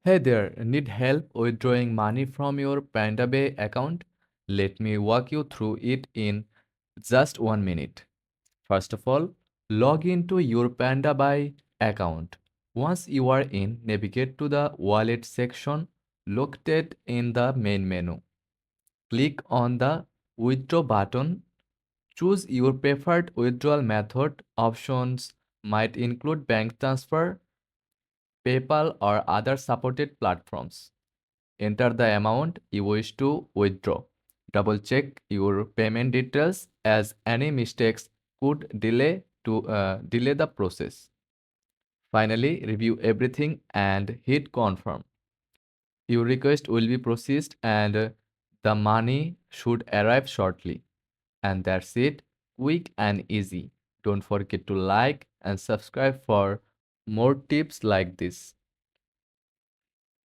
Hey there, need help withdrawing money from your PandaBuy account? Let me walk you through it in just 1 minute. First of all, log into your PandaBuy account. Once you are in, navigate to the wallet section located in the main menu. Click on the withdraw button. Choose your preferred withdrawal method. Options might include bank transfer, PayPal, or other supported platforms. Enter the amount you wish to withdraw. Double check your payment details as any mistakes could delay the process. Finally, review everything and hit confirm. Your request will be processed and the money should arrive shortly. And that's it. Quick and easy. Don't forget to like and subscribe for more tips like this.